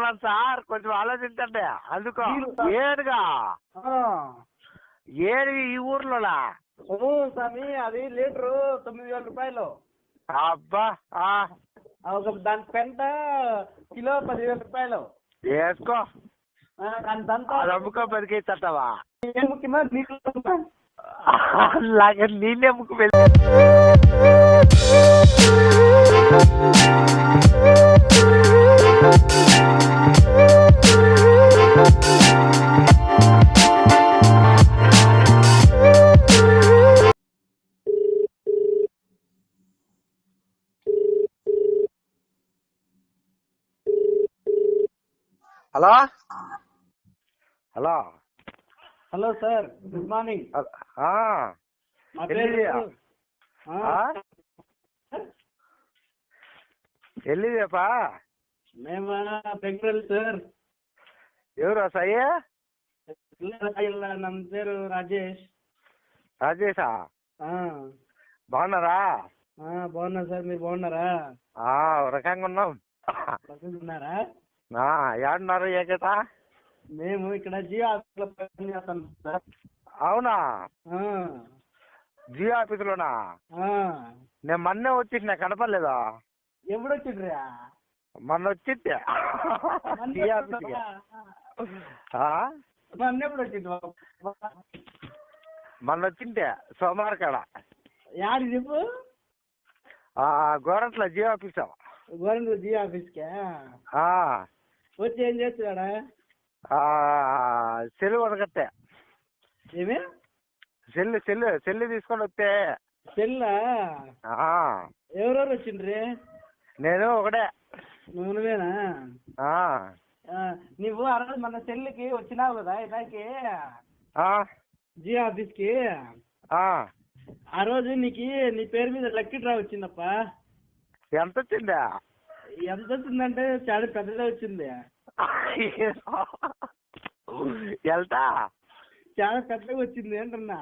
పెడుతున్నాను సార్, కొంచెం ఆలోచించండి. అందుకో ఏడుగా ఏడు ఈ ఊర్లోనా? స్వామి అది లీటరు 9,000 రూపాయలు. అబ్బా ఒక దాని పెంట కిలో 10,000 రూపాయలు. వేసుకో, అంతా అది అమ్ముకో బతికేస్తావా? ముఖ్యమా నీకు అలాగే నేనే ముక్కు hello hello hello sir, good morning. మా పేరు ఎల్లిదేపా? మేము బెంగళూరు సార్. ఎవరు సయ్య? ನಮ್ಮ పేరు రాజేష్. రాజేషా? బాగున్నారా? బాగున్నా సార్, మీరు బాగున్నారా? రకంగా ఉన్నాం. ఉన్నారా? ఏడున్నారు? ఏ కథ? మేము ఇక్కడ జియో ఆఫీస్ లో పనిచేస్తాం సార్. అవునా? జియో ఆఫీస్ లోనా? నేను మొన్నే వచ్చింది, కనపడలేదా? ఎప్పుడు వచ్చిండ్రా? మొన్న వచ్చింది జియో ఆఫీస్కి. మొన్న ఎప్పుడు వచ్చింది? మొన్న వచ్చింది సోమవారం కాడ. యాడి చెప్పు? గోరంట్ల జియో ఆఫీస్. గోరంట్ల జియో ఆఫీస్కే వచ్చి ఏం చేస్తున్నాడా? సెల్లు కొనకట్టే. ఏమి సెల్లు తీసుకొని వస్తే. సెల్లా? ఎవరెవరు వచ్చిండ్రి? నేను ఒకటే. నువ్వేనా? నువ్వు ఆ రోజు మన సెల్లుకి వచ్చినావు కదా ఇలాకి జియో ఆఫీస్ కి. ఆ రోజు నీకు నీ పేరు మీద లక్కీ డ్రా వచ్చిందప్ప. ఎంత వచ్చిందా? ఎంత వచ్చిందంటే చాలా పెద్దగా వచ్చింది. ఎంత? చాలా పెద్దగా వచ్చింది అంటున్నా.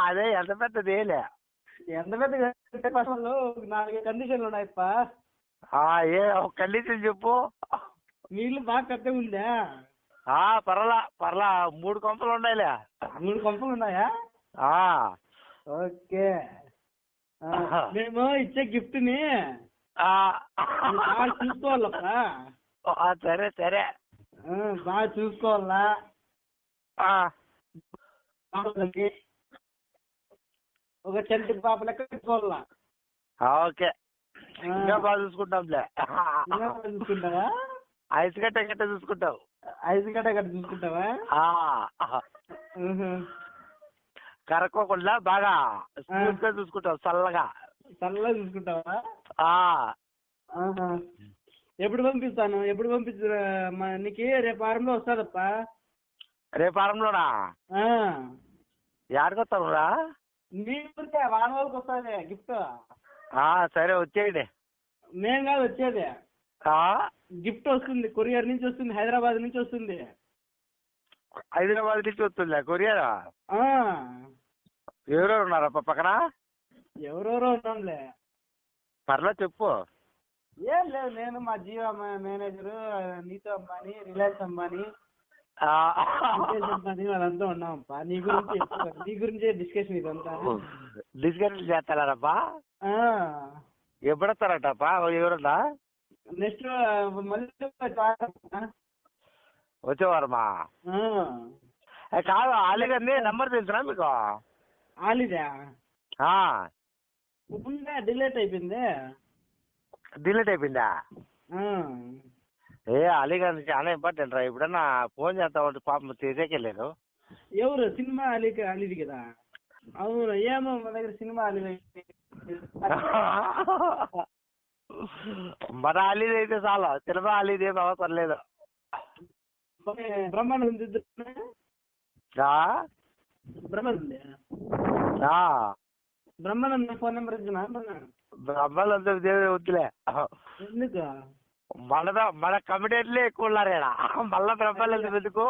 అదే ఎంత పెద్దది? ఎంత పెద్దగా 4 కండిషన్లు ఉన్నాయప్ప. ఏ కండిషన్ చెప్పు. నీళ్ళు బాగా పెద్దగా ఉందా? పర్లా 3 కొంపలు ఉన్నాయిలే. 3 కొంపలు ఉన్నాయా? ఓకే. మేము ఇచ్చే గిఫ్ట్ ని బాగా చూసుకోవాలప్ప. సరే సరే, బాగా చూసుకోవాలా. ఒక చెంటి పాప లెక్క పెట్టుకోవాలా. ఓకే, ఇంకా బాగా చూసుకుంటాంలే. చూసుకుంటావా? ఐస్ గట్ట గట్ట చూసుకుంటావు. ఐస్ గట్ట గట్ట చూసుకుంటావా? కరక్కోకుండా బాగా స్మూత్ గా చూసుకుంటావు. చల్లగా చూసుకుంటావా? ఎప్పుడు పంపిస్తాను? ఎప్పుడు పంపించు నీకు? రేపు వారంలో వస్తాదప్ప. రేపు వారంలోనా? ఎక్కడికొస్తాను రా? నీ ఊరికే వారం వాళ్ళకి వస్తుంది గిఫ్ట్. సరే వచ్చేయండి. మేము కాదు వచ్చేది, గిఫ్ట్ వస్తుంది. కొరియర్ నుంచి వస్తుంది, హైదరాబాద్ నుంచి వస్తుంది. హైదరాబాద్ నుంచి వస్తుందా కొరియర్? ఎవరెవరు ఉన్నారప్ప పక్కన? ఎవరెవరో ఉన్నాంలే. పర్లే చెప్పు. ఏం లేదు, నేను మా జియో మేనేజరు, నీతో అంబానీ, రిలయన్స్ అంబానీ, అంబానీ వాళ్ళంతా ఉన్నామప్ప. నీ గురించే డిస్కషన్ ఇదంతా. డిస్కషన్ చేస్తారప్పా? ఎప్పుడు వస్తారటప్పా ఎవరన్నా? నెక్స్ట్ మళ్ళీ వచ్చేవారమా? కాదు, ఆలీగారిని నెంబర్ తెలుసునా మీకు? ఆలీదా? ఉందా? డిలీట్ అయిపోయింది. డిలీట్ అయిపోయిందా? అలీగారి చాలా ఇంపార్టెంట్ రా. ఎప్పుడన్నా ఫోన్ చేస్తామంటే పాపం చేసేకెళ్ళారు. ఎవరు? సినిమా అలీది కదా? అవును, ఏమో మన దగ్గర సినిమా అలీది. మన అలీది అయితే చాలా, సినిమా అలీది ఏం అవసరం లేదు. బ్రహ్మానందం బ్రహ్మానందం ఫోన్ నెంబర్ ఇచ్చిన. బ్రహ్మానందం దేవి వద్దులే. ఎందుకు? మన కమిటీలే ఎక్కువ ఉన్నారు ఇక్కడ. మళ్ళా బ్రహ్మానందం ఎందుకు?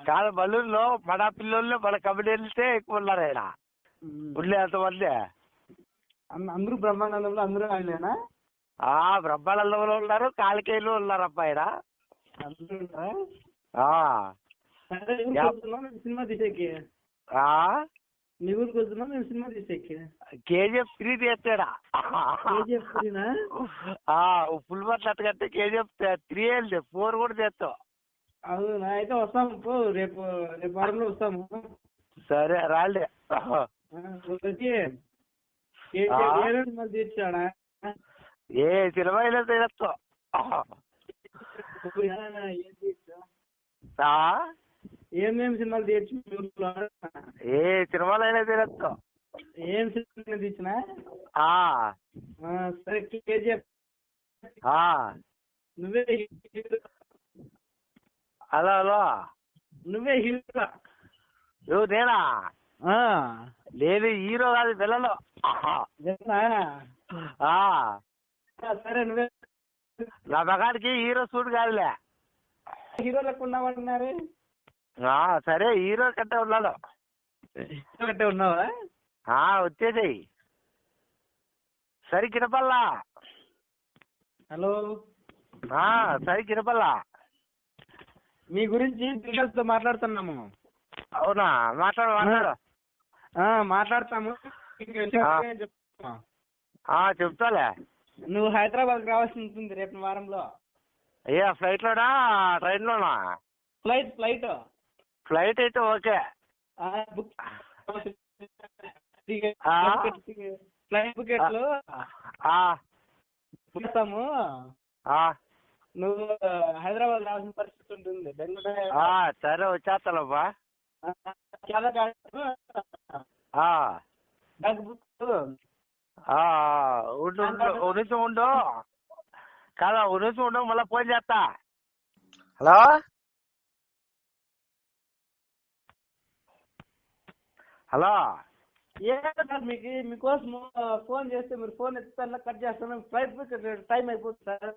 కాదు, బలూన్లో మన పిల్లల్లో మన కమిటీలే ఎక్కువ ఉన్నారు ఇక్కడ. ఉండే అంతమంది అందరూ బ్రహ్మానందంలో అందరూ ఆయనేనా? బ్రహ్మానందంలో ఉన్నారు, కాలికేయులు ఉన్నారు అబ్బాయిడా. అందరూ ఉన్నారా? ఆ. సరే, ఊరికి వస్తున్నాం మేము సినిమా తీసేకి. మీ ఊరికి వస్తున్నాం మేము సినిమా తీసేకి. KGF 3 తీస్తాడా? KGF 3నా? ఫుల్ బట్టలు అట్టగట్టే KGF 3 వెళ్ళి 4 కూడా తీస్తావు. అవునా, అయితే వస్తాము పో, రేపు వారంలో వస్తాము. సరే రాండి. వచ్చి ఏ రోజు మళ్ళీ తీర్చాడా? ఏ సినిమా అయినా తీస్తావు. ఏమేమి సినిమాలు తీర్చి ఏ సినిమాలు అయినా తీస్తావు. ఏం సినిమా తీర్చినా? సరే, KGF నువ్వే హీరో. హలో హలో, నువ్వే హీరో. నేనా? లేదు, హీరో కాదు, పిల్లలు. సరే, నువ్వే. నా మగాడికి హీరో సూట్ కాదులే. హీరో లెక్క ఉన్నామంటున్నారు. సరే, హీరో కట్టే ఉన్నాడు. హీరో కట్టే ఉన్నావా? వచ్చేసాయి. సరి కినపల్లా. హలో. సరి కినపల్లా. మీ గురించి డీటెయిల్స్ తో మాట్లాడుతున్నాము. అవునా? మాట్లాడు. మాట్లాడతాము. చెప్తాలే. నువ్వు హైదరాబాద్ రావాల్సి ఉంటుంది రేపు వారంలో. ఫ్లైట్ లోనా ట్రైన్ లోనా? ఫ్లైట్. ఫ్లైట్ అయితే ఓకే. బుక్ ఫ్లైట్ టికెట్లు ఇస్తాము. నువ్వు హైదరాబాద్ రావాల్సిన పరిస్థితి ఉంటుంది. సరే, వచ్చేస్తానబ్బా. ఉండు కాదా, ఉండు, మళ్ళీ ఫోన్ చేస్తా. హలో. హలో. మీకోసం ఫోన్ చేస్తే మీరు ఫోన్ ఎత్తుతా కట్ చేస్తాను. ఫ్లైట్ టైం అయిపోతుంది సార్.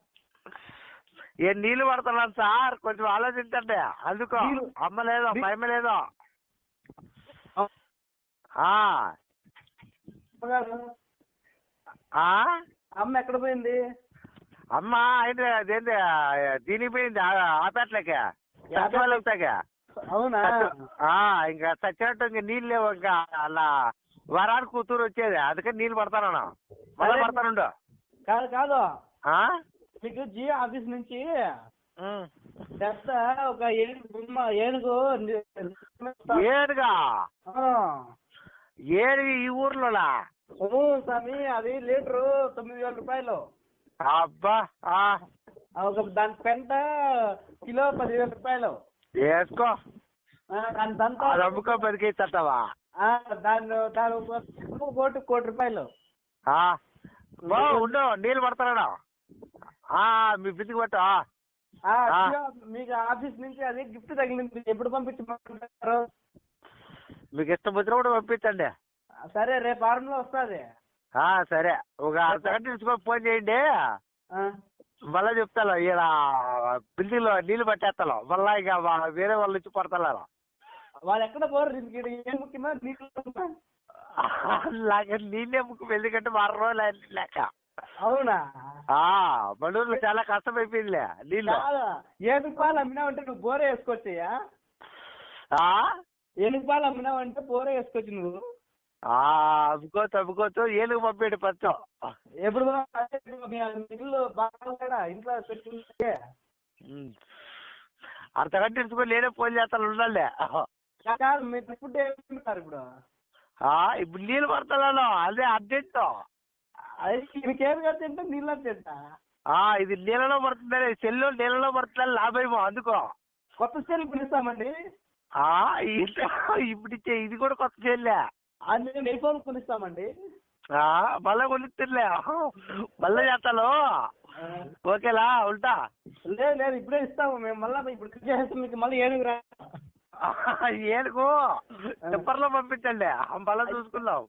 నీళ్ళు పడుతున్నాను సార్, కొంచెం ఆలోచించండి. అందుకో అమ్మ లేదో భయమ లేదో. అమ్మ ఎక్కడ పోయింది? అమ్మ అయితే అదేంటి దీనికి పోయింది, ఆపేట్లకి సచివాలయకి. అవునా? ఇంకా చచ్చినట్టు ఇంకా నీళ్ళు లేవు. ఇంకా అలా వరానికి కూతురు వచ్చేది, అందుకని నీళ్ళు పడతాను. మళ్ళీ పడతానుండు. కాదు మీకు జియో ఆఫీస్ నుంచి పెద్ద ఒక ఏనుగా ఈ ఊర్లోనా? స్వామి, అది లీటరు 9,000 రూపాయలు. అబ్బా. దాని పెంట కిలో 10,000 రూపాయలు. వేసుకో, అది అమ్ముకో బతికేస్తావా? దాని కోటి రూపాయలు. ఉండు, నీళ్ళు పడతాడా? మీ బిడ్డకి పట్టు. మీకు ఆఫీస్ నుంచి అది గిఫ్ట్ తగిలింది. ఎప్పుడు పంపించమంటారు? మీకు ఇష్టం వచ్చినప్పుడు పంపించండి. సరే, రేపు వారంలో వస్తుంది. సరే, ఒక అర్ధగంట తీసుకొని ఫోన్ చేయండి. మళ్ళా చెప్తాను. ఈడ బిల్డింగ్ లో నీళ్లు పట్టేస్తాను. మళ్ళా ఇక వేరే వాళ్ళు వచ్చి పడతారు. వాళ్ళు ఎక్కడ పోరు? ఏం ముఖ్యమా? నీళ్ళే ముఖ్యం, ఎందుకంటే 6 రోజులు లేక. అవునా? బళ్ళూరులో చాలా కష్టం అయిపోయిందిలే నీళ్ళు. 7 రూపాయలు అమ్మినావంటే నువ్వు బోరే వేసుకోవచ్చయ్యా. 7 రూపాయలు అమ్మినావంటే బోరే వేసుకోవచ్చు నువ్వు. అమ్ముకోవచ్చు. ఏనుగు పంపేడు పచ్చం. ఎప్పుడు ఇల్లు బాగా ఇంట్లో పెట్టుకుంటే అర్ధగంట ఇచ్చుకొని నేనే ఫోన్ చేస్తాను. ఉండాలి. మీరు ఫుడ్ ఏమంటారు ఇప్పుడు? ఇప్పుడు నీళ్ళు పడుతున్నాను, అదే అర్జెంట్. మీకేం తింటా? నీళ్ళు తింటా. ఇది నీళ్ళలో పడుతుంది, సెల్లు నీళ్ళలో పడుతుంది. లాభమేమో, అందుకో కొత్త సెల్ కొనిస్తామండి. ఇప్పుడు ఇచ్చే ఇది కూడా కొత్త సెల్లే. అందుకని ఐఫోన్ కొనిస్తామండి. మళ్ళా కొనిస్తుందిలే, మళ్ళా చేస్తాను. ఓకేలా, ఉంటా. లేదు, ఇప్పుడే ఇస్తాము మేము. మళ్ళీ ఇప్పుడు చేస్తాం. మీకు మళ్ళీ ఏనుగు ఏనుగు చెప్పర్లో పంపించండి, మళ్ళా చూసుకుందాం.